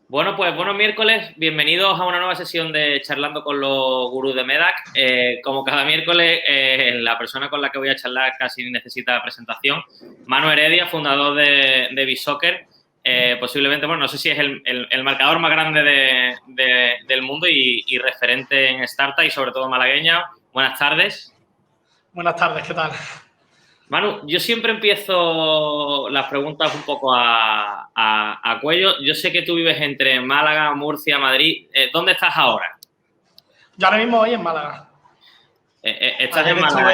Bueno, pues buenos miércoles, bienvenidos a una nueva sesión de Charlando con los Gurús de MEDAC. Como cada miércoles, la persona con la que voy a charlar casi necesita presentación. Manu Heredia, fundador de BeSoccer. Posiblemente, bueno, no sé si es el marcador más grande del mundo y referente en startup y sobre todo malagueña. Buenas tardes. Buenas tardes, ¿qué tal? Manu, yo siempre empiezo las preguntas un poco a cuello. Yo sé que tú vives entre Málaga, Murcia, Madrid. ¿Dónde estás ahora? Yo ahora mismo voy en Málaga. ¿Estás en Málaga?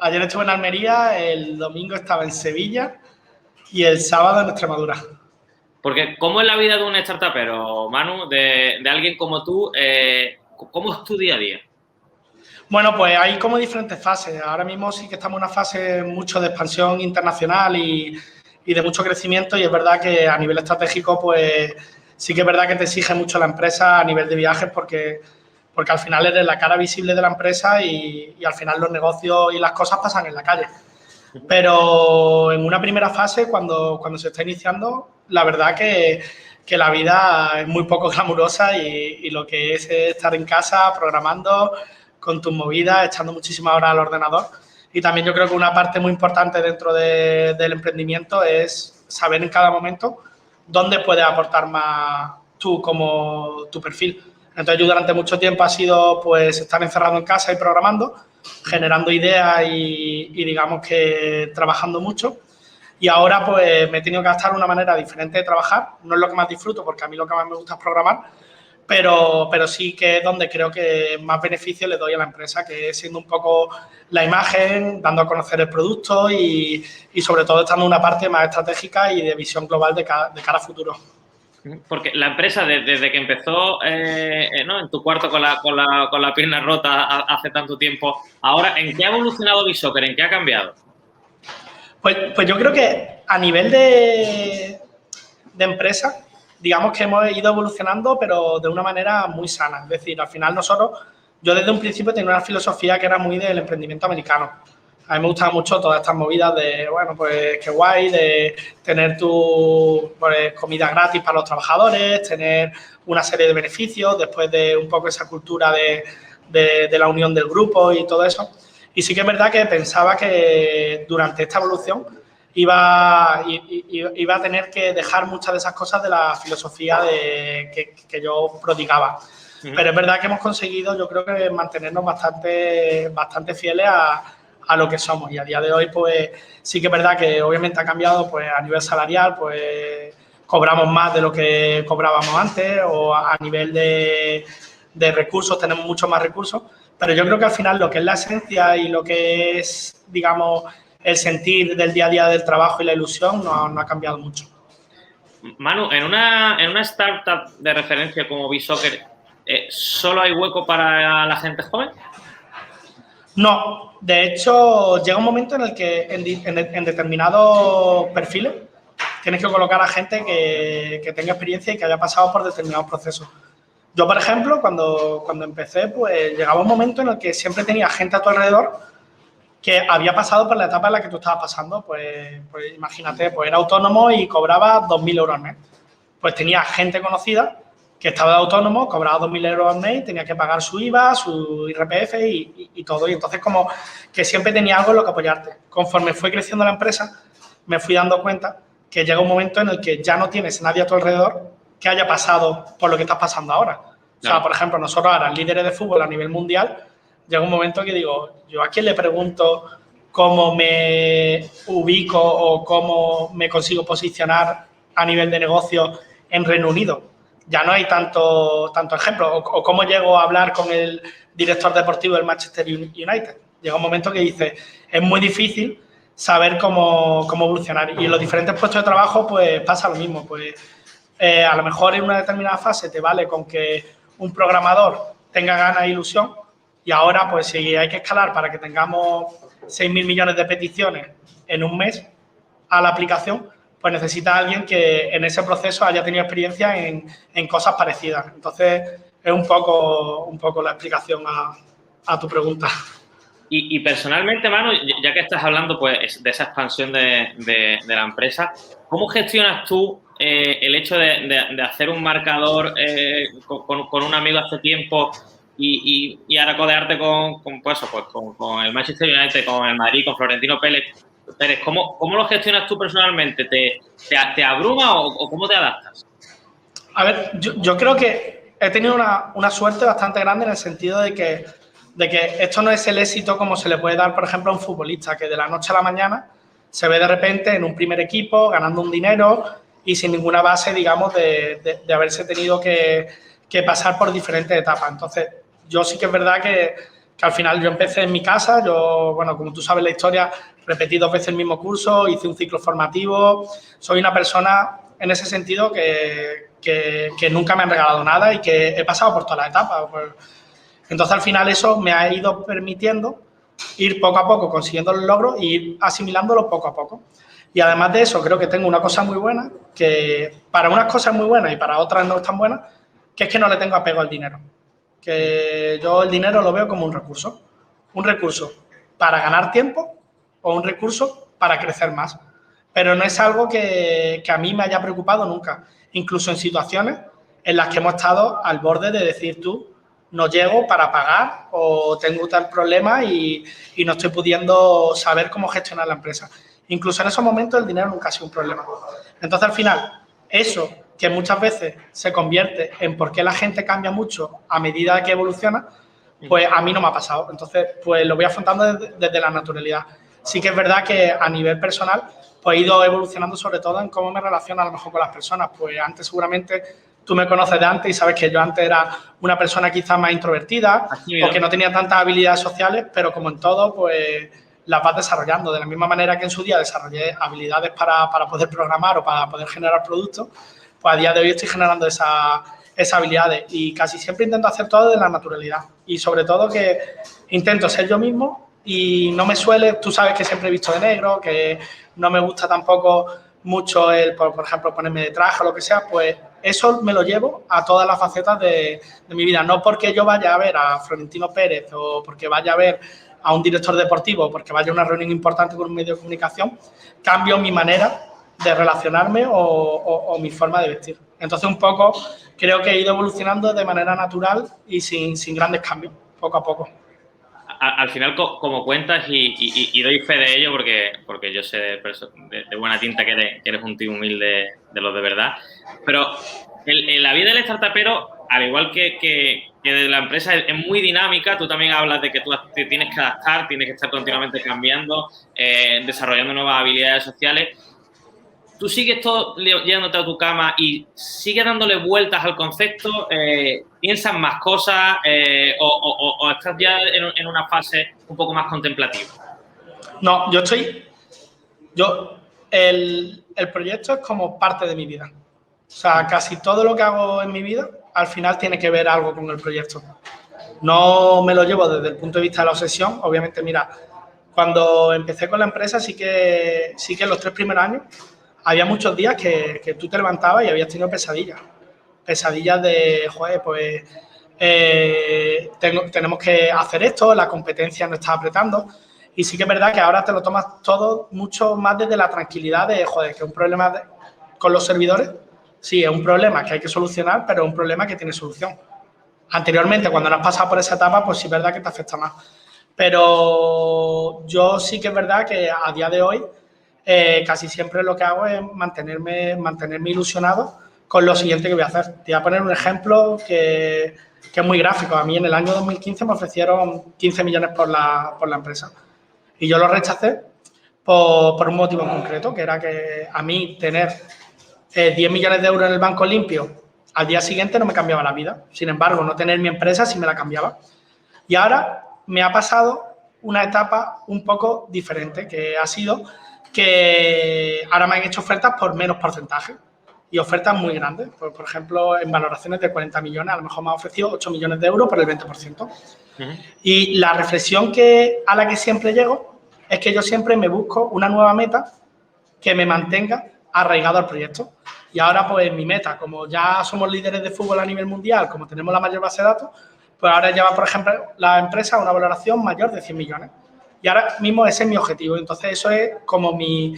Ayer estuve en Almería, el domingo estaba en Sevilla y el sábado en Extremadura. Porque ¿cómo es la vida de un startupero, Manu, de alguien como tú? ¿Cómo es tu día a día? Bueno, pues hay como diferentes fases. Ahora mismo sí que estamos en una fase mucho de expansión internacional y de mucho crecimiento, y es verdad que a nivel estratégico, pues sí que es verdad que te exige mucho la empresa a nivel de viajes porque al final eres la cara visible de la empresa y al final los negocios y las cosas pasan en la calle. Pero en una primera fase, cuando se está iniciando, la verdad que la vida es muy poco glamurosa y lo que es estar en casa programando con tus movidas, echando muchísimas horas al ordenador. Y también yo creo que una parte muy importante dentro del emprendimiento es saber en cada momento dónde puedes aportar más tú como tu perfil. Entonces yo durante mucho tiempo ha sido pues estar encerrado en casa y programando, generando ideas y digamos que trabajando mucho. Y ahora pues me he tenido que adaptar a una manera diferente de trabajar. No es lo que más disfruto porque a mí lo que más me gusta es programar, pero sí que es donde creo que más beneficio le doy a la empresa, que es siendo un poco la imagen, dando a conocer el producto y sobre todo estando en una parte más estratégica y de visión global de cara a futuro. Porque la empresa, desde que empezó ¿no? en tu cuarto con la pierna rota hace tanto tiempo, ahora, ¿en qué ha evolucionado BeSoccer? ¿En qué ha cambiado? Pues yo creo que a nivel de empresa, digamos que hemos ido evolucionando, pero de una manera muy sana. Es decir, al final nosotros, yo desde un principio tenía una filosofía que era muy del emprendimiento americano. A mí me gustaban mucho todas estas movidas de, bueno, pues qué guay, de tener tu pues, comida gratis para los trabajadores, tener una serie de beneficios, después de un poco esa cultura de la unión del grupo y todo eso. Y sí que es verdad que pensaba que durante esta evolución iba a tener que dejar muchas de esas cosas de la filosofía que yo prodigaba. Pero es verdad que hemos conseguido, yo creo que mantenernos bastante fieles a lo que somos. Y a día de hoy, pues sí que es verdad que obviamente ha cambiado pues a nivel salarial, pues cobramos más de lo que cobrábamos antes, o a nivel de recursos tenemos muchos más recursos. Pero yo creo que al final lo que es la esencia y lo que es, digamos, el sentir del día a día del trabajo y la ilusión no ha cambiado mucho. Manu, en una startup de referencia como BeSoccer, ¿solo hay hueco para la gente joven? No, de hecho, llega un momento en el que en determinados perfiles tienes que colocar a gente que tenga experiencia y que haya pasado por determinados procesos. Yo, por ejemplo, cuando empecé, pues llegaba un momento en el que siempre tenía gente a tu alrededor que había pasado por la etapa en la que tú estabas pasando. Pues imagínate, pues era autónomo y cobraba 2.000 euros al mes. Pues tenía gente conocida que estaba de autónomo, cobraba 2.000 euros al mes, tenía que pagar su IVA, su IRPF y todo. Y entonces como que siempre tenía algo en lo que apoyarte. Conforme fue creciendo la empresa, me fui dando cuenta que llega un momento en el que ya no tienes nadie a tu alrededor que haya pasado por lo que estás pasando ahora. O sea, por ejemplo, nosotros ahora, líderes de fútbol a nivel mundial, llega un momento que digo, yo a quién le pregunto cómo me ubico o cómo me consigo posicionar a nivel de negocio en Reino Unido. Ya no hay tanto ejemplo. O cómo llego a hablar con el director deportivo del Manchester United. Llega un momento que dice, es muy difícil saber cómo evolucionar. Y en los diferentes puestos de trabajo, pues pasa lo mismo. Pues a lo mejor en una determinada fase te vale con que un programador tenga ganas e ilusión, y ahora, pues si hay que escalar para que tengamos 6.000 millones de peticiones en un mes a la aplicación, pues necesita alguien que en ese proceso haya tenido experiencia en cosas parecidas. Entonces, es un poco la explicación a tu pregunta. Y personalmente, Manu, ya que estás hablando pues, de esa expansión de la empresa, ¿cómo gestionas tú el hecho de hacer un marcador con un amigo hace tiempo y ahora codearte con el Manchester United, con el Madrid, con Florentino Pérez, ¿cómo lo gestionas tú personalmente? ¿Te abruma o cómo te adaptas? A ver, yo creo que he tenido una suerte bastante grande en el sentido de que esto no es el éxito como se le puede dar, por ejemplo, a un futbolista, que de la noche a la mañana se ve de repente en un primer equipo ganando un dinero y sin ninguna base, digamos, de haberse tenido que pasar por diferentes etapas. Entonces, yo sí que es verdad que al final yo empecé en mi casa, yo, bueno, como tú sabes la historia, repetí 2 veces el mismo curso, hice un ciclo formativo, soy una persona en ese sentido que nunca me han regalado nada y que he pasado por todas las etapas. Entonces, al final eso me ha ido permitiendo ir poco a poco consiguiendo los logros y ir asimilándolo poco a poco. Y además de eso, creo que tengo una cosa muy buena, que para unas cosas muy buenas y para otras no tan buenas, que es que no le tengo apego al dinero. Que yo el dinero lo veo como un recurso para ganar tiempo o un recurso para crecer más. Pero no es algo que a mí me haya preocupado nunca, incluso en situaciones en las que hemos estado al borde de decir tú, no llego para pagar o tengo tal problema y no estoy pudiendo saber cómo gestionar la empresa. Incluso en esos momentos el dinero nunca ha sido un problema. Entonces, al final, eso que muchas veces se convierte en por qué la gente cambia mucho a medida que evoluciona, pues a mí no me ha pasado. Entonces, pues lo voy afrontando desde la naturalidad. Sí que es verdad que a nivel personal, pues he ido evolucionando sobre todo en cómo me relaciono a lo mejor con las personas. Pues antes seguramente tú me conoces de antes y sabes que yo antes era una persona quizás más introvertida o que no tenía tantas habilidades sociales, pero como en todo, pues las vas desarrollando. De la misma manera que en su día desarrollé habilidades para poder programar o para poder generar productos, pues a día de hoy estoy generando esas habilidades y casi siempre intento hacer todo de la naturalidad y sobre todo que intento ser yo mismo y no me suele, tú sabes que siempre he visto de negro, que no me gusta tampoco mucho el, por ejemplo, ponerme de traje o lo que sea, pues eso me lo llevo a todas las facetas de mi vida. No porque yo vaya a ver a Florentino Pérez o porque vaya a ver a un director deportivo, porque vaya a una reunión importante con un medio de comunicación, cambio mi manera de relacionarme o mi forma de vestir. Entonces, un poco creo que he ido evolucionando de manera natural y sin grandes cambios, poco a poco. Al final, como cuentas, y doy fe de ello porque yo sé de buena tinta que eres un tío humilde de los de verdad, pero en la vida del startupero, al igual que de la empresa, es muy dinámica. Tú también hablas de que tú te tienes que adaptar, tienes que estar continuamente cambiando, desarrollando nuevas habilidades sociales. ¿Tú sigues todo yéndote a tu cama y sigues dándole vueltas al concepto? ¿Piensas más cosas o estás ya en una fase un poco más contemplativa? No, el proyecto es como parte de mi vida. O sea, casi todo lo que hago en mi vida, al final tiene que ver algo con el proyecto. No me lo llevo desde el punto de vista de la obsesión. Obviamente, mira, cuando empecé con la empresa, sí que en los 3 primeros años había muchos días que tú te levantabas y habías tenido pesadillas. Pesadillas de, joder, pues tenemos que hacer esto, la competencia nos está apretando. Y sí que es verdad que ahora te lo tomas todo mucho más desde la tranquilidad de, joder, que un problema con los servidores, sí, es un problema que hay que solucionar, pero es un problema que tiene solución. Anteriormente, cuando no has pasado por esa etapa, pues sí es verdad que te afecta más. Pero yo sí que es verdad que a día de hoy casi siempre lo que hago es mantenerme ilusionado con lo siguiente que voy a hacer. Te voy a poner un ejemplo que es muy gráfico. A mí en el año 2015 me ofrecieron 15 millones por la empresa y yo lo rechacé por un motivo en concreto, que era que a mí tener 10 millones de euros en el banco limpio al día siguiente no me cambiaba la vida. Sin embargo, no tener mi empresa sí me la cambiaba. Y ahora me ha pasado una etapa un poco diferente, que ha sido que ahora me han hecho ofertas por menos porcentaje y ofertas muy grandes. Pues, por ejemplo, en valoraciones de 40 millones, a lo mejor me ha ofrecido 8 millones de euros por el 20%. Y la reflexión a la que siempre llego es que yo siempre me busco una nueva meta que me mantenga arraigado al proyecto. Y ahora, pues, mi meta, como ya somos líderes de fútbol a nivel mundial, como tenemos la mayor base de datos, pues ahora lleva, por ejemplo, la empresa a una valoración mayor de 100 millones. Y ahora mismo ese es mi objetivo. Entonces, eso es como mi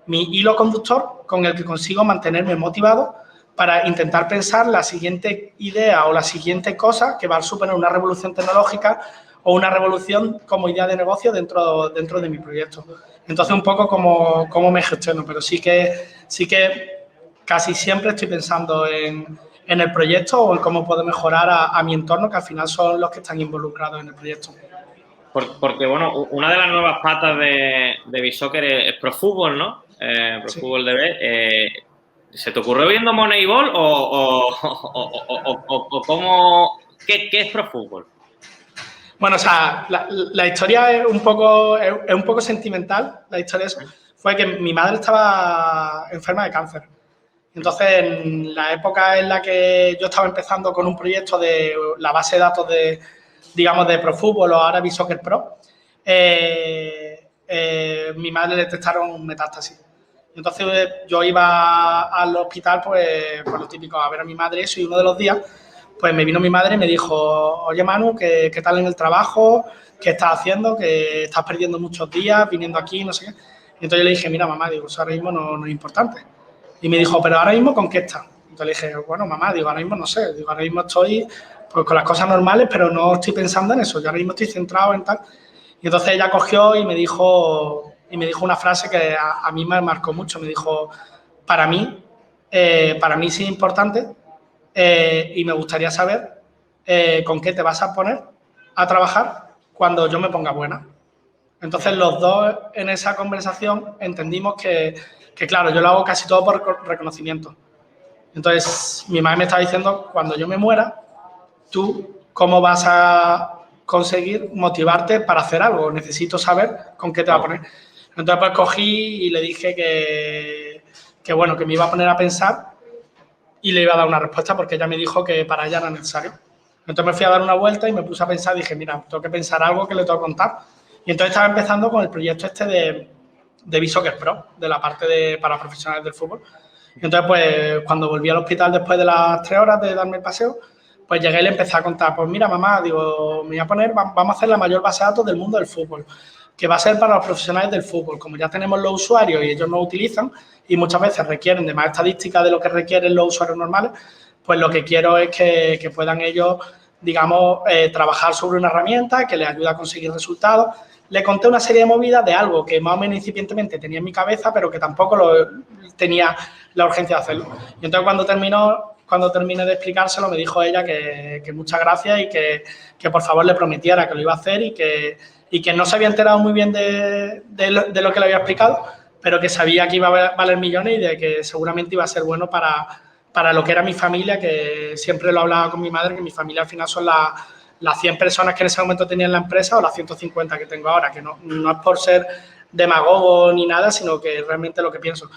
mi hilo conductor con el que consigo mantenerme motivado para intentar pensar la siguiente idea o la siguiente cosa que va a suponer una revolución tecnológica o una revolución como idea de negocio dentro de mi proyecto. Entonces, un poco cómo me gestiono, pero sí que casi siempre estoy pensando en el proyecto o en cómo puedo mejorar a mi entorno, que al final son los que están involucrados en el proyecto. Porque bueno, una de las nuevas patas de BeSoccer es ProFootball, ¿no? ProFootball DB. ¿Se te ocurrió viendo Moneyball o cómo? ¿Qué es ProFootball? Bueno, o sea, la historia es un poco sentimental. La historia fue que mi madre estaba enferma de cáncer. Entonces, en la época en la que yo estaba empezando con un proyecto de la base de datos digamos, de ProFootball o ahora BeSoccer Pro, mi madre le detectaron metástasis. Entonces, yo iba al hospital, pues lo típico, a ver a mi madre eso, y uno de los días, pues me vino mi madre y me dijo, oye Manu, ¿qué tal en el trabajo? ¿Qué estás haciendo? Que estás perdiendo muchos días viniendo aquí, no sé qué. Y entonces yo le dije, mira mamá, digo, eso ahora mismo no es importante. Y me dijo, pero ahora mismo ¿con qué estás? Entonces le dije, bueno mamá, digo, ahora mismo no sé, digo, ahora mismo estoy pues con las cosas normales, pero no estoy pensando en eso, yo ahora mismo estoy centrado en tal. Y entonces ella cogió y me dijo una frase que a mí me marcó mucho, me dijo, para mí sí es importante, y me gustaría saber con qué te vas a poner a trabajar cuando yo me ponga buena. Entonces, los dos en esa conversación entendimos que claro, yo lo hago casi todo por reconocimiento. Entonces, mi madre me estaba diciendo, cuando yo me muera, tú, ¿cómo vas a conseguir motivarte para hacer algo? Necesito saber con qué te va a poner. Entonces, pues cogí y le dije que bueno, que me iba a poner a pensar y le iba a dar una respuesta porque ella me dijo que para ella era necesario. Entonces me fui a dar una vuelta y me puse a pensar, dije, mira, tengo que pensar algo que le tengo que contar. Y entonces estaba empezando con el proyecto este de BeSoccer Pro, de la parte para profesionales del fútbol. Y entonces, pues, cuando volví al hospital después de las 3 horas de darme el paseo, pues llegué y le empecé a contar, pues mira, mamá, digo, me voy a poner, vamos a hacer la mayor base de datos del mundo del fútbol, que va a ser para los profesionales del fútbol. Como ya tenemos los usuarios y ellos no utilizan y muchas veces requieren de más estadísticas de lo que requieren los usuarios normales, pues lo que quiero es que puedan ellos, digamos, trabajar sobre una herramienta que les ayude a conseguir resultados. Le conté una serie de movidas de algo que más o menos incipientemente tenía en mi cabeza, pero que tampoco tenía la urgencia de hacerlo. Y entonces cuando terminé de explicárselo, me dijo ella que muchas gracias y que por favor le prometiera que lo iba a hacer y que no se había enterado muy bien de lo que le había explicado, pero que sabía que iba a valer millones y de que seguramente iba a ser bueno para lo que era mi familia, que siempre lo hablaba con mi madre, que mi familia al final son las 100 personas que en ese momento tenía en la empresa o las 150 que tengo ahora, que no es por ser demagogo ni nada, sino que realmente lo que pienso.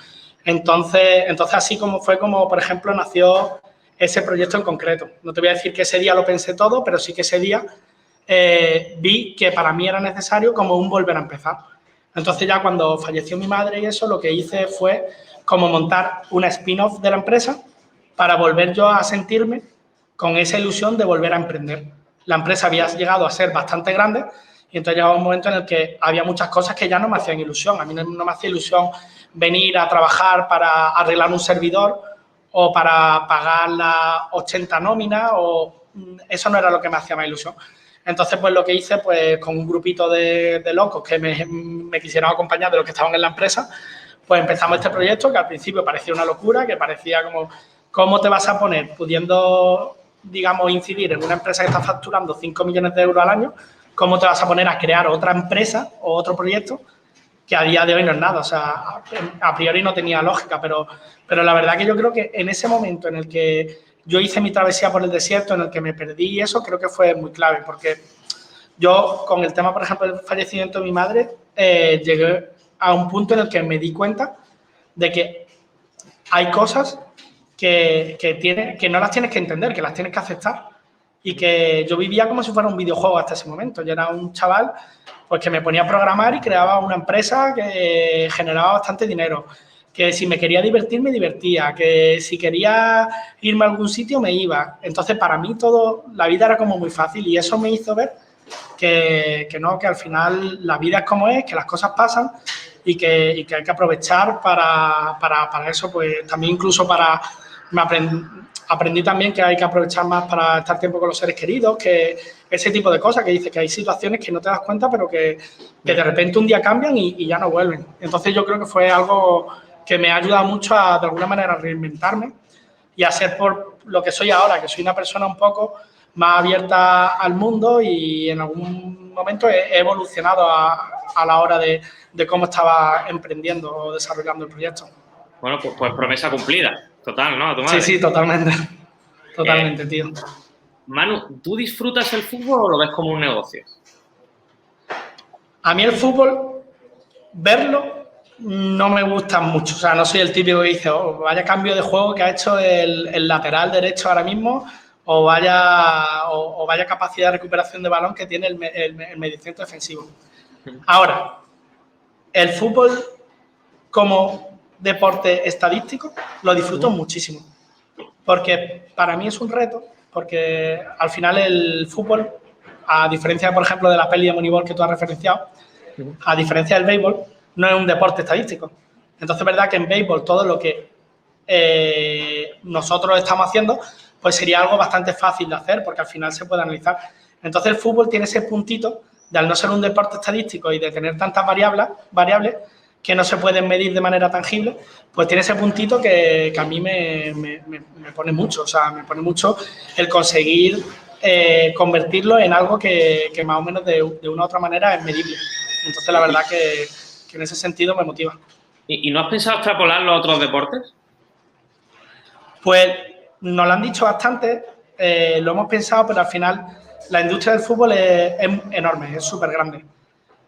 Entonces así como fue como, por ejemplo, nació ese proyecto en concreto. No te voy a decir que ese día lo pensé todo, pero sí que ese día vi que para mí era necesario como un volver a empezar. Entonces ya cuando falleció mi madre y eso, lo que hice fue como montar una spin-off de la empresa para volver yo a sentirme con esa ilusión de volver a emprender. La empresa había llegado a ser bastante grande y entonces llegaba un momento en el que había muchas cosas que ya no me hacían ilusión. A mí no me hacía ilusión venir a trabajar para arreglar un servidor o para pagar las 80 nóminas, o eso no era lo que me hacía más ilusión. Entonces, pues lo que hice, pues con un grupito de locos que me quisieron acompañar de los que estaban en la empresa, pues empezamos este proyecto que al principio parecía una locura, que parecía como, ¿cómo te vas a poner pudiendo, digamos, incidir en una empresa que está facturando 5 millones de euros al año? ¿Cómo te vas a poner a crear otra empresa o otro proyecto que a día de hoy no es nada? O sea, a priori no tenía lógica, pero la verdad que yo creo que en ese momento en el que yo hice mi travesía por el desierto, en el que me perdí y eso, creo que fue muy clave, porque yo con el tema, por ejemplo, del fallecimiento de mi madre, llegué a un punto en el que me di cuenta de que hay cosas que no las tienes que entender, que las tienes que aceptar. Y que yo vivía como si fuera un videojuego hasta ese momento. Yo era un chaval pues que me ponía a programar y creaba una empresa que generaba bastante dinero. Que si me quería divertir, me divertía. Que si quería irme a algún sitio, me iba. Entonces, para mí, la vida era como muy fácil y eso me hizo ver que no, que al final la vida es como es, que las cosas pasan y que hay que aprovechar para eso, pues también incluso aprendí también que hay que aprovechar más para estar tiempo con los seres queridos, que ese tipo de cosas que dice que hay situaciones que no te das cuenta, pero que de repente un día cambian y ya no vuelven. Entonces yo creo que fue algo que me ha ayudado mucho a, de alguna manera, a reinventarme y a ser por lo que soy ahora, que soy una persona un poco más abierta al mundo y en algún momento he evolucionado a la hora de cómo estaba emprendiendo o desarrollando el proyecto. Bueno, pues promesa cumplida, total, ¿no? A tu madre. Sí, totalmente. Totalmente, tío. Manu, ¿tú disfrutas el fútbol o lo ves como un negocio? A mí el fútbol, verlo, no me gusta mucho. O sea, no soy el típico que dice, oh, vaya cambio de juego que ha hecho el lateral derecho ahora mismo o vaya capacidad de recuperación de balón que tiene el mediocentro defensivo. Ahora, el fútbol como deporte estadístico lo disfruto muchísimo. Porque para mí es un reto, porque al final el fútbol, a diferencia, por ejemplo, de la peli de Moneyball que tú has referenciado, a diferencia del béisbol, no es un deporte estadístico. Entonces, es verdad que en béisbol todo lo que nosotros estamos haciendo, pues sería algo bastante fácil de hacer, porque al final se puede analizar. Entonces, el fútbol tiene ese puntito de, al no ser un deporte estadístico y de tener tantas variables que no se pueden medir de manera tangible, pues tiene ese puntito que a mí me pone mucho. O sea, me pone mucho el conseguir convertirlo en algo que más o menos de una u otra manera es medible. Entonces, la verdad que en ese sentido me motiva. ¿Y no has pensado extrapolarlo a otros deportes? Pues nos lo han dicho bastante, lo hemos pensado, pero al final la industria del fútbol es enorme, es súper grande.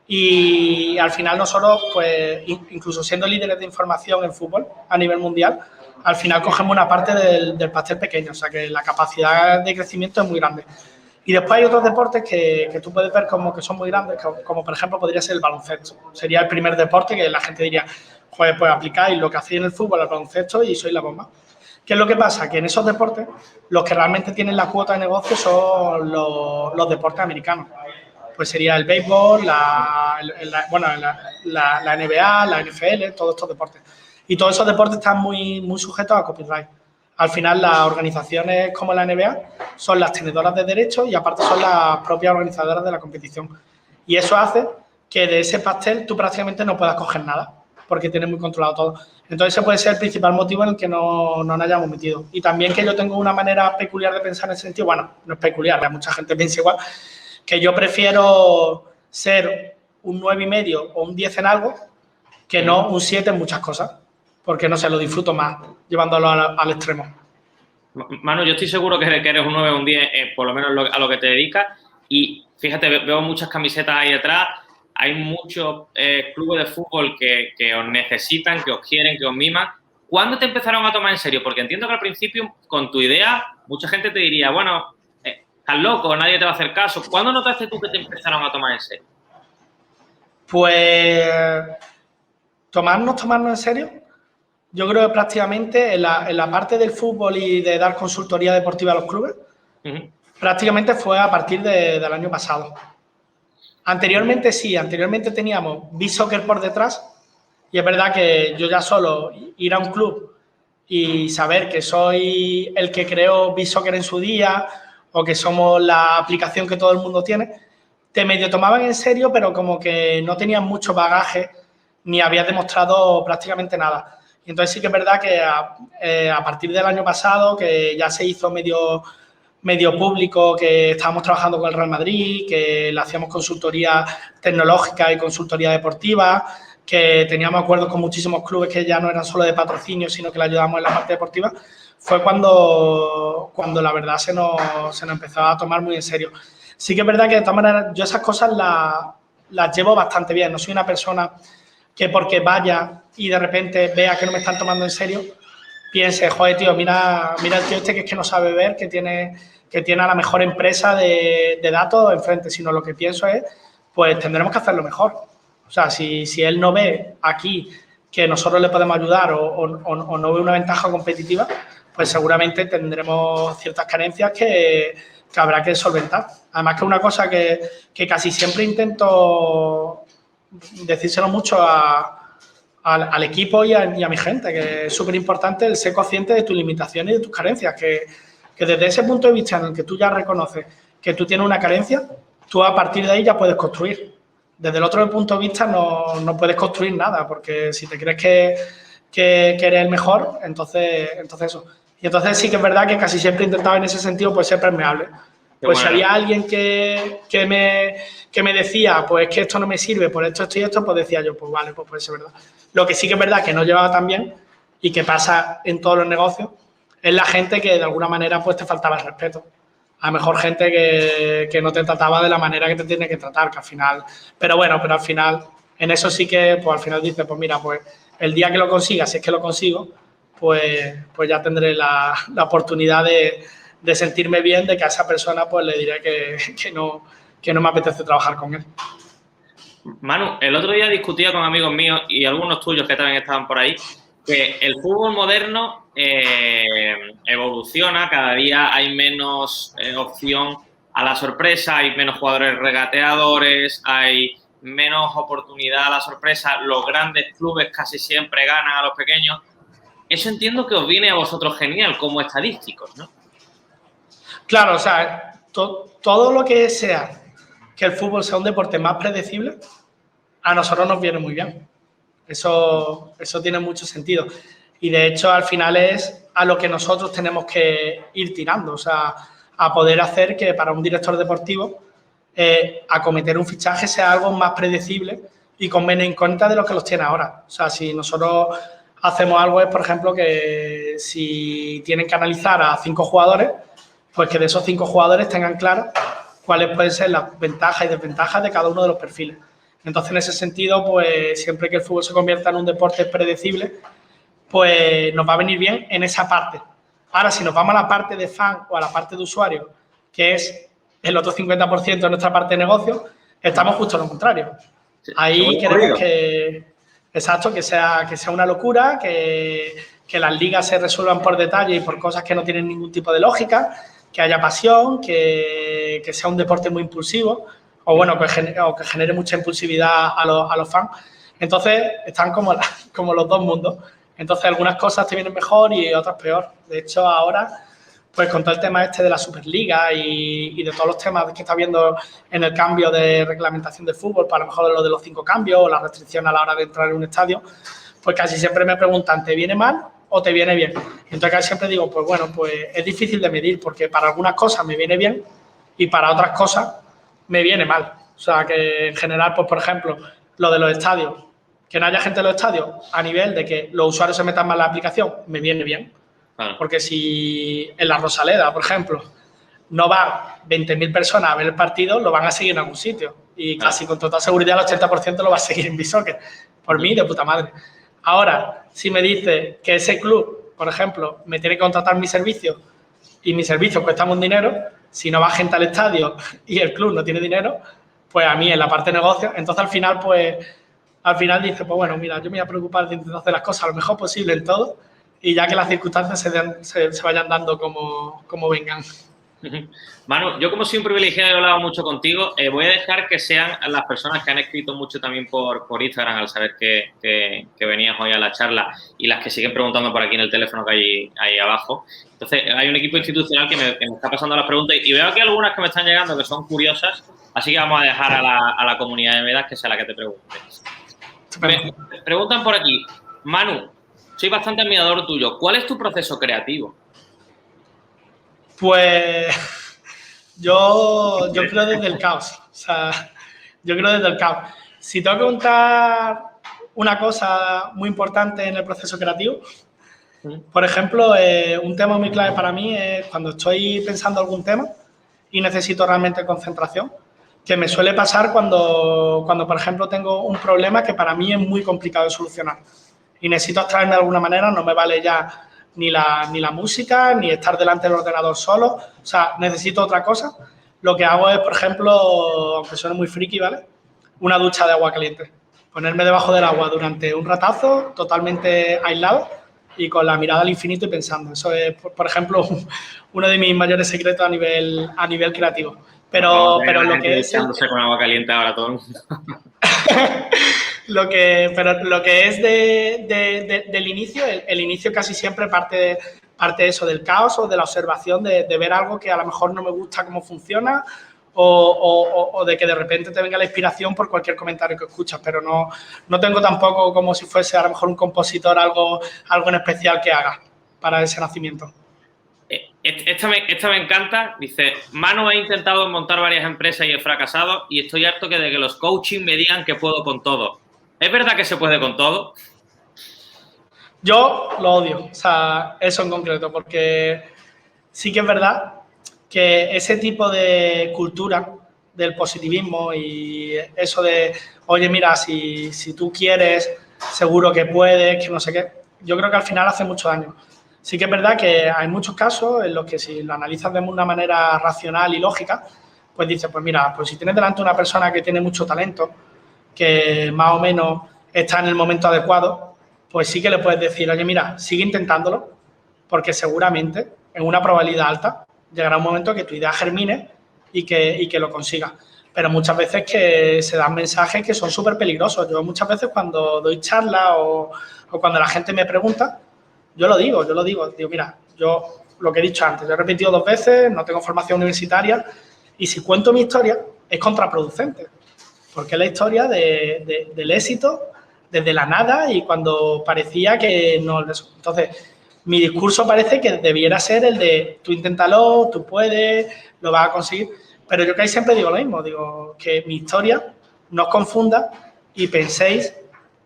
Y al final nosotros, pues incluso siendo líderes de información en fútbol a nivel mundial, al final cogemos una parte del pastel pequeño, o sea que la capacidad de crecimiento es muy grande. Y después hay otros deportes que tú puedes ver como que son muy grandes, como por ejemplo podría ser el baloncesto. Sería el primer deporte que la gente diría, pues aplicáis lo que hacéis en el fútbol al baloncesto y sois la bomba. ¿Qué es lo que pasa? Que en esos deportes los que realmente tienen la cuota de negocio son los deportes americanos. Pues sería el béisbol, la NBA, la NFL, todos estos deportes. Y todos esos deportes están muy sujetos a copyright. Al final, las organizaciones como la NBA son las tenedoras de derechos y aparte son las propias organizadoras de la competición. Y eso hace que de ese pastel tú prácticamente no puedas coger nada, porque tienes muy controlado todo. Entonces, ese puede ser el principal motivo en el que no nos hayamos metido. Y también que yo tengo una manera peculiar de pensar en ese sentido. Bueno, no es peculiar, mucha gente piensa igual, que yo prefiero ser un 9,5 o un 10 en algo que no un 7 en muchas cosas, porque no sé, lo disfruto más llevándolo al extremo. Manu, yo estoy seguro que eres un 9 o un 10, por lo menos a lo que te dedicas, y fíjate, veo muchas camisetas ahí detrás, hay muchos clubes de fútbol que os necesitan, que os quieren, que os miman. ¿Cuándo te empezaron a tomar en serio? Porque entiendo que al principio, con tu idea, mucha gente te diría, bueno, estás loco, nadie te va a hacer caso. ¿Cuándo notaste tú que te empezaron a tomar en serio? Pues tomarnos en serio, yo creo que prácticamente en la parte del fútbol y de dar consultoría deportiva a los clubes, prácticamente fue a partir del año pasado. Anteriormente sí, anteriormente teníamos B-Soccer por detrás y es verdad que yo ya solo ir a un club y saber que soy el que creó B-Soccer en su día o que somos la aplicación que todo el mundo tiene, te medio tomaban en serio, pero como que no tenían mucho bagaje ni habías demostrado prácticamente nada. Y entonces sí que es verdad que a partir del año pasado, que ya se hizo medio público, que estábamos trabajando con el Real Madrid, que le hacíamos consultoría tecnológica y consultoría deportiva, que teníamos acuerdos con muchísimos clubes que ya no eran solo de patrocinio, sino que le ayudábamos en la parte deportiva, fue cuando la verdad se nos empezó a tomar muy en serio. Sí que es verdad que de todas maneras yo esas cosas las llevo bastante bien. No soy una persona que porque vaya y de repente vea que no me están tomando en serio, piense, joder, tío, mira el tío este que es que no sabe ver, que tiene a la mejor empresa de datos enfrente, sino lo que pienso es, pues tendremos que hacerlo mejor. O sea, si él no ve aquí que nosotros le podemos ayudar o no ve una ventaja competitiva, pues seguramente tendremos ciertas carencias que habrá que solventar. Además que una cosa que casi siempre intento decírselo mucho a al equipo y a mi gente, que es súper importante el ser consciente de tus limitaciones y de tus carencias, que desde ese punto de vista en el que tú ya reconoces que tú tienes una carencia, tú a partir de ahí ya puedes construir. Desde el otro punto de vista no puedes construir nada, porque si te crees que eres el mejor, entonces eso. Y entonces sí que es verdad que casi siempre he intentado en ese sentido pues ser permeable. Pues si había alguien que me decía, pues que esto no me sirve, por esto y esto, pues decía yo, pues vale, pues puede ser verdad. Lo que sí que es verdad que no llevaba tan bien y que pasa en todos los negocios es la gente que de alguna manera pues te faltaba el respeto. A lo mejor gente que no te trataba de la manera que te tiene que tratar, que al final... Pero bueno, pero al final, en eso sí que, pues al final dices, pues mira, pues el día que lo consiga, si es que lo consigo, pues ya tendré la oportunidad de sentirme bien, de que a esa persona pues le diré que no me apetece trabajar con él. Manu, el otro día discutía con amigos míos y algunos tuyos que también estaban por ahí, que el fútbol moderno evoluciona, cada día hay menos opción a la sorpresa, hay menos jugadores regateadores, hay menos oportunidad a la sorpresa, los grandes clubes casi siempre ganan a los pequeños. Eso entiendo que os viene a vosotros genial como estadísticos, ¿no? Claro, o sea, todo lo que sea que el fútbol sea un deporte más predecible, a nosotros nos viene muy bien. Eso tiene mucho sentido. Y de hecho, al final es a lo que nosotros tenemos que ir tirando, o sea, a poder hacer que para un director deportivo acometer un fichaje sea algo más predecible y con menos incógnita de lo que los tiene ahora. O sea, si nosotros hacemos algo es, por ejemplo, que si tienen que analizar a 5 jugadores, pues que de esos 5 jugadores tengan claro cuáles pueden ser las ventajas y desventajas de cada uno de los perfiles. Entonces, en ese sentido, pues siempre que el fútbol se convierta en un deporte predecible, pues nos va a venir bien en esa parte. Ahora, si nos vamos a la parte de fan o a la parte de usuario, que es el otro 50% de nuestra parte de negocio, estamos justo lo contrario. Ahí queremos exacto, que sea una locura, que las ligas se resuelvan por detalle y por cosas que no tienen ningún tipo de lógica, que haya pasión, que sea un deporte muy impulsivo, o bueno, que genere mucha impulsividad a los fans. Entonces, están como los dos mundos. Entonces, algunas cosas te vienen mejor y otras peor. De hecho, ahora, pues con todo el tema este de la Superliga y de todos los temas que está habiendo en el cambio de reglamentación del fútbol, para lo mejor lo de los 5 cambios o la restricción a la hora de entrar en un estadio, pues casi siempre me preguntan, ¿te viene mal o te viene bien? Entonces, casi siempre digo, pues bueno, pues es difícil de medir porque para algunas cosas me viene bien y para otras cosas me viene mal. O sea, que en general, pues por ejemplo, lo de los estadios, que no haya gente en los estadios a nivel de que los usuarios se metan más en la aplicación, me viene bien. Claro. Porque si en la Rosaleda, por ejemplo, no van 20.000 personas a ver el partido, lo van a seguir en algún sitio. Y casi con total seguridad el 80% lo va a seguir en Bisoccer. Por mí, de puta madre. Ahora, si me dice que ese club, por ejemplo, me tiene que contratar mi servicio y mi servicio cuesta un dinero, si no va gente al estadio y el club no tiene dinero, pues a mí en la parte de negocio, entonces al final dice, pues bueno, mira, yo me voy a preocupar de intentar hacer las cosas lo mejor posible en todo y ya que las circunstancias se vayan dando como vengan. Manu, yo como soy un privilegiado y he hablado mucho contigo, voy a dejar que sean las personas que han escrito mucho también por Instagram al saber que venías hoy a la charla y las que siguen preguntando por aquí en el teléfono que hay ahí abajo. Entonces, hay un equipo institucional que me está pasando las preguntas y veo aquí algunas que me están llegando que son curiosas, así que vamos a dejar a la comunidad de Medac que sea la que te pregunte. Me preguntan por aquí, Manu, soy bastante admirador tuyo, ¿cuál es tu proceso creativo? Pues yo creo desde el caos. O sea, yo creo desde el caos. Si tengo que contar una cosa muy importante en el proceso creativo, por ejemplo, un tema muy clave para mí es cuando estoy pensando algún tema y necesito realmente concentración, que me suele pasar cuando, por ejemplo, tengo un problema que para mí es muy complicado de solucionar y necesito abstraerme de alguna manera, no me vale ya ni la música, ni estar delante del ordenador solo. O sea, necesito otra cosa. Lo que hago es, por ejemplo, aunque suene muy friki, ¿vale? Una ducha de agua caliente. Ponerme debajo del agua durante un ratazo, totalmente aislado y con la mirada al infinito y pensando. Eso es, por ejemplo, uno de mis mayores secretos a nivel creativo. Pero lo que es... Echándose con agua caliente ahora todo el mundo. Pero lo que es del inicio, el inicio casi siempre parte eso del caos o de la observación de ver algo que a lo mejor no me gusta cómo funciona o de que de repente te venga la inspiración por cualquier comentario que escuchas, pero no tengo tampoco como si fuese a lo mejor un compositor algo en especial que haga para ese nacimiento. Esta me encanta. Dice, Manu, he intentado montar varias empresas y he fracasado y estoy harto de que los coaching me digan que puedo con todo. ¿Es verdad que se puede con todo? Yo lo odio, o sea, eso en concreto, porque sí que es verdad que ese tipo de cultura del positivismo y eso de, oye, mira, si tú quieres, seguro que puedes, que no sé qué, yo creo que al final hace mucho daño. Sí que es verdad que hay muchos casos en los que si lo analizas de una manera racional y lógica, pues dices, pues mira, pues si tienes delante una persona que tiene mucho talento, que más o menos está en el momento adecuado, pues sí que le puedes decir, oye, mira, sigue intentándolo, porque seguramente en una probabilidad alta llegará un momento que tu idea germine y que lo consigas. Pero muchas veces que se dan mensajes que son súper peligrosos. Yo muchas veces cuando doy charlas o cuando la gente me pregunta, yo lo digo, digo, mira, yo lo que he dicho antes, yo he repetido 2 veces, no tengo formación universitaria y si cuento mi historia es contraproducente, porque es la historia del éxito desde la nada y cuando parecía que no. Entonces, mi discurso parece que debiera ser el de tú inténtalo, tú puedes, lo vas a conseguir, pero yo casi siempre digo lo mismo, digo que mi historia no os confunda y penséis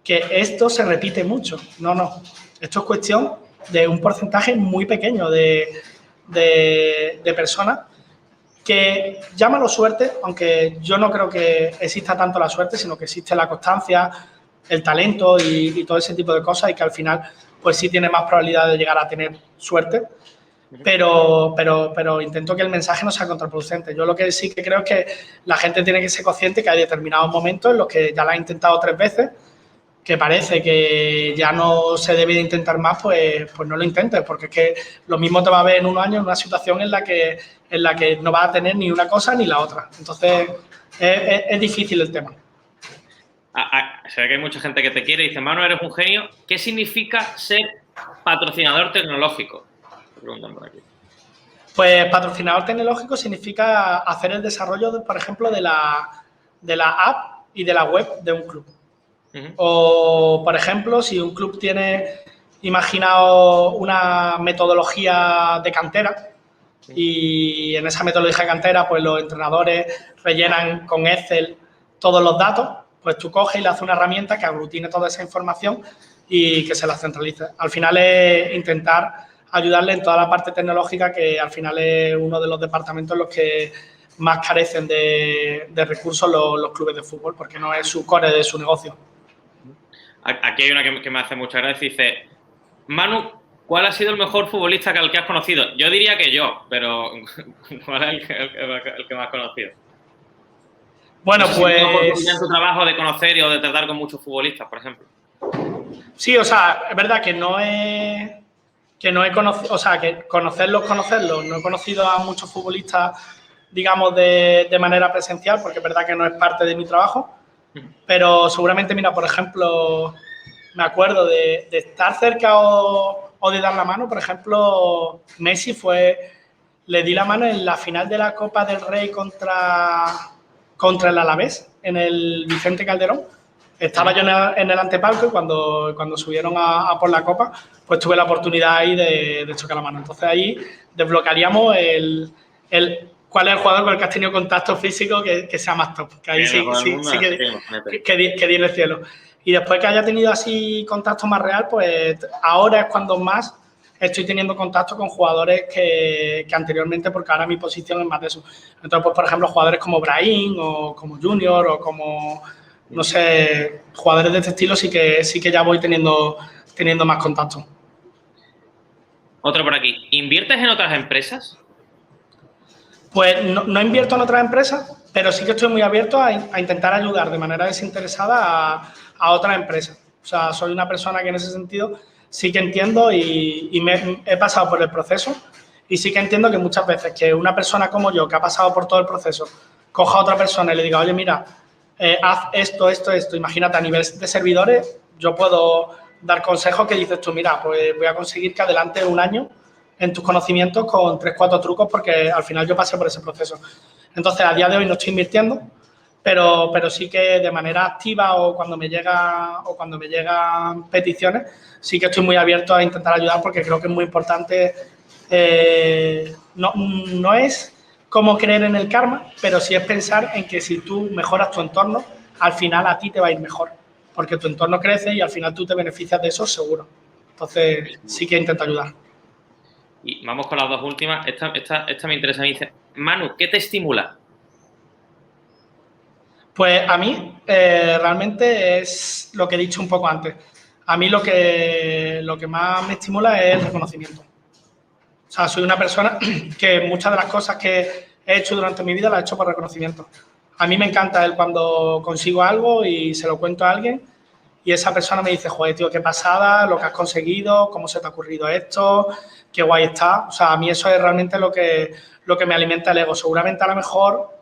que esto se repite mucho. No. Esto es cuestión de un porcentaje muy pequeño de personas que llámalo suerte, aunque yo no creo que exista tanto la suerte, sino que existe la constancia, el talento y todo ese tipo de cosas y que al final pues sí tiene más probabilidad de llegar a tener suerte, pero intento que el mensaje no sea contraproducente. Yo lo que sí que creo es que la gente tiene que ser consciente que hay determinados momentos en los que ya lo ha intentado 3 veces, que parece que ya no se debe de intentar más, pues no lo intentes, porque es que lo mismo te va a ver en un año en una situación en la que no vas a tener ni una cosa ni la otra. Entonces, es difícil el tema. Se ve que hay mucha gente que te quiere y dice, Manu, eres un genio. ¿Qué significa ser patrocinador tecnológico? Me preguntan por aquí. Pues patrocinador tecnológico significa hacer el desarrollo, por ejemplo, de la app y de la web de un club. O, por ejemplo, si un club tiene imaginado una metodología de cantera y en esa metodología de cantera pues los entrenadores rellenan con Excel todos los datos, pues tú coges y le haces una herramienta que aglutine toda esa información y que se la centralice. Al final es intentar ayudarle en toda la parte tecnológica, que al final es uno de los departamentos en los que más carecen de recursos los clubes de fútbol, porque no es su core de su negocio. Aquí hay una que me hace mucha gracia y dice, Manu, ¿cuál ha sido el mejor futbolista al que has conocido? Yo diría que yo, pero ¿cuál es el que más has conocido? Bueno, no sé pues... Si tienes oportunidad en tu trabajo de conocer o de tratar con muchos futbolistas, por ejemplo. Sí, o sea, es verdad que no he conocido, o sea, que conocerlos, no he conocido a muchos futbolistas, digamos, de manera presencial, porque es verdad que no es parte de mi trabajo, pero seguramente, mira, por ejemplo, me acuerdo de estar cerca o de dar la mano. Por ejemplo, Messi le di la mano en la final de la Copa del Rey contra el Alavés, en el Vicente Calderón. Estaba yo en el antepalco y cuando subieron a por la Copa, pues tuve la oportunidad ahí de chocar la mano. Entonces ahí desbloquearíamos cuál es el jugador con el que has tenido contacto físico que sea más top. Que ahí sí que di en el cielo. Y después que haya tenido así contacto más real, pues ahora es cuando más estoy teniendo contacto con jugadores que anteriormente, porque ahora mi posición es más de eso. Entonces, pues por ejemplo, jugadores como Brahim o como Junior o como, no sé, jugadores de este estilo sí que ya voy teniendo más contacto. Otro por aquí. ¿Inviertes en otras empresas? Pues no invierto en otras empresas, pero sí que estoy muy abierto a intentar ayudar de manera desinteresada a otras empresas. O sea, soy una persona que en ese sentido sí que entiendo y he pasado por el proceso y sí que entiendo que muchas veces que una persona como yo, que ha pasado por todo el proceso, coja a otra persona y le diga, oye, mira, haz esto. Imagínate, a nivel de servidores, yo puedo dar consejos que dices tú, mira, pues voy a conseguir que adelante un año en tus conocimientos con 3, 4 trucos porque al final yo pasé por ese proceso. Entonces, a día de hoy no estoy invirtiendo, pero sí que de manera activa o cuando me llegan peticiones, sí que estoy muy abierto a intentar ayudar porque creo que es muy importante. No es como creer en el karma, pero sí es pensar en que si tú mejoras tu entorno, al final a ti te va a ir mejor, porque tu entorno crece y al final tú te beneficias de eso seguro. Entonces, sí que intento ayudar. Y vamos con las dos últimas. Esta me interesa. Me dice, Manu, ¿qué te estimula? Pues a mí realmente es lo que he dicho un poco antes. A mí lo que más me estimula es el reconocimiento. O sea, soy una persona que muchas de las cosas que he hecho durante mi vida las he hecho por reconocimiento. A mí me encanta el cuando consigo algo y se lo cuento a alguien y esa persona me dice, joder, tío, qué pasada, lo que has conseguido, cómo se te ha ocurrido esto, qué guay está. O sea, a mí eso es realmente lo que me alimenta el ego. Seguramente a lo mejor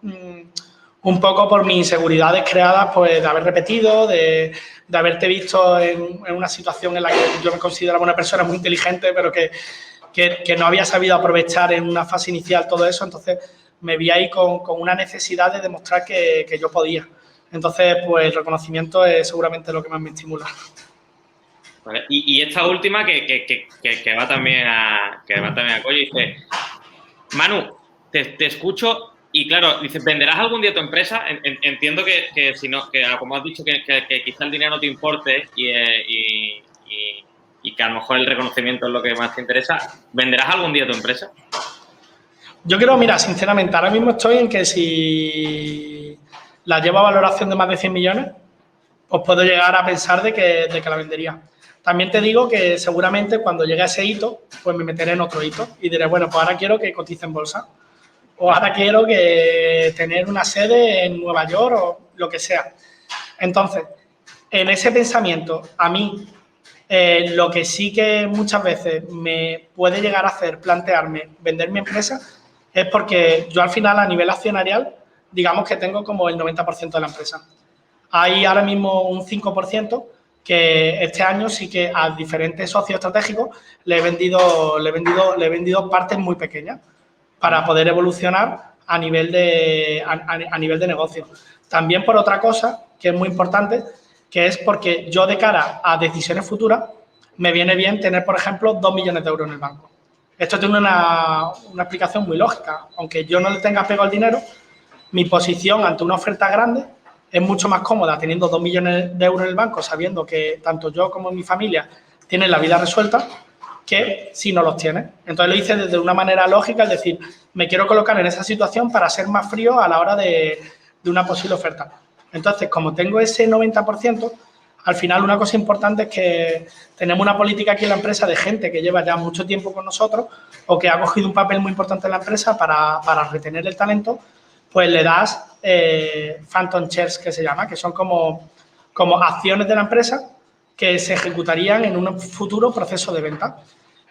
un poco por mis inseguridades creadas pues, de haber repetido, de haberte visto en una situación en la que yo me consideraba una persona muy inteligente, pero que no había sabido aprovechar en una fase inicial todo eso, entonces me vi ahí con una necesidad de demostrar que yo podía. Entonces, pues el reconocimiento es seguramente lo que más me estimula. Vale. Y esta última que va también a Coyo, dice, Manu, te escucho y claro, dice, ¿venderás algún día tu empresa? Entiendo que si no, que como has dicho, que quizá el dinero no te importe y que a lo mejor el reconocimiento es lo que más te interesa. ¿Venderás algún día tu empresa? Yo creo, mira, sinceramente, ahora mismo estoy en que si la llevo a valoración de más de 100 millones, pues puedo llegar a pensar de que la vendería. También te digo que seguramente cuando llegue a ese hito, pues me meteré en otro hito y diré, bueno, pues ahora quiero que cotice en bolsa. O ahora quiero que tener una sede en Nueva York o lo que sea. Entonces, en ese pensamiento, a mí, lo que sí que muchas veces me puede llegar a hacer plantearme vender mi empresa es porque yo al final a nivel accionarial, digamos que tengo como el 90% de la empresa. Hay ahora mismo un 5% que este año sí que a diferentes socios estratégicos le he vendido partes muy pequeñas para poder evolucionar a nivel de negocio. También por otra cosa que es muy importante, que es porque yo de cara a decisiones futuras me viene bien tener, por ejemplo, 2 millones de euros en el banco. Esto tiene una explicación muy lógica. Aunque yo no le tenga apego al dinero, mi posición ante una oferta grande es mucho más cómoda teniendo 2 millones de euros en el banco, sabiendo que tanto yo como mi familia tienen la vida resuelta, que si no los tiene. Entonces lo hice desde una manera lógica, es decir, me quiero colocar en esa situación para ser más frío a la hora de una posible oferta. Entonces, como tengo ese 90%, al final una cosa importante es que tenemos una política aquí en la empresa de gente que lleva ya mucho tiempo con nosotros o que ha cogido un papel muy importante en la empresa para retener el talento, pues le das phantom shares, que se llama, que son como acciones de la empresa que se ejecutarían en un futuro proceso de venta.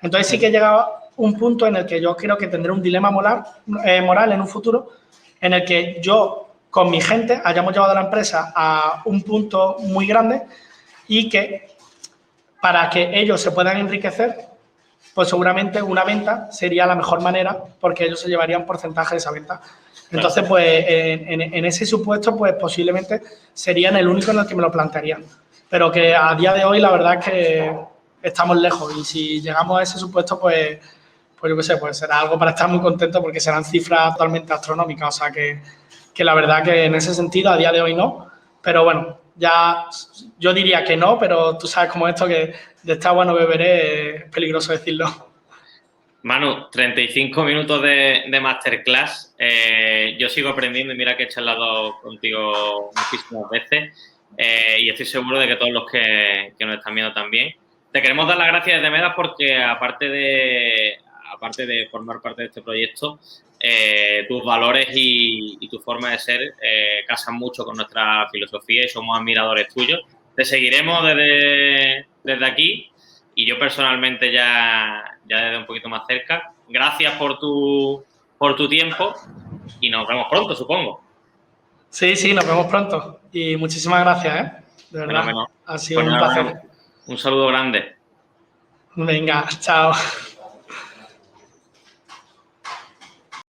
Entonces sí que llega un punto en el que yo creo que tendré un dilema moral en un futuro en el que yo con mi gente hayamos llevado la empresa a un punto muy grande y que para que ellos se puedan enriquecer, pues seguramente una venta sería la mejor manera porque ellos se llevarían un porcentaje de esa venta. Entonces, pues en ese supuesto, pues posiblemente serían el único en el que me lo plantearían. Pero que a día de hoy la verdad es que estamos lejos y si llegamos a ese supuesto, pues yo qué sé, pues será algo para estar muy contento porque serán cifras totalmente astronómicas. O sea que la verdad que en ese sentido a día de hoy no. Pero bueno, ya yo diría que no, pero tú sabes cómo esto que de esta agua no beberé es peligroso decirlo. Manu, 35 minutos de masterclass. Yo sigo aprendiendo y mira que he charlado contigo muchísimas veces y estoy seguro de que todos los que nos están viendo también. Te queremos dar las gracias desde Medas porque aparte de formar parte de este proyecto, tus valores y tu forma de ser casan mucho con nuestra filosofía y somos admiradores tuyos. Te seguiremos desde aquí. Y yo personalmente ya desde un poquito más cerca. Gracias por tu tiempo y nos vemos pronto, supongo. Sí, sí, nos vemos pronto. Y muchísimas gracias, ¿eh? De verdad. Fenómeno. Ha sido Pues un nada, placer. bueno, un saludo grande. Venga, chao.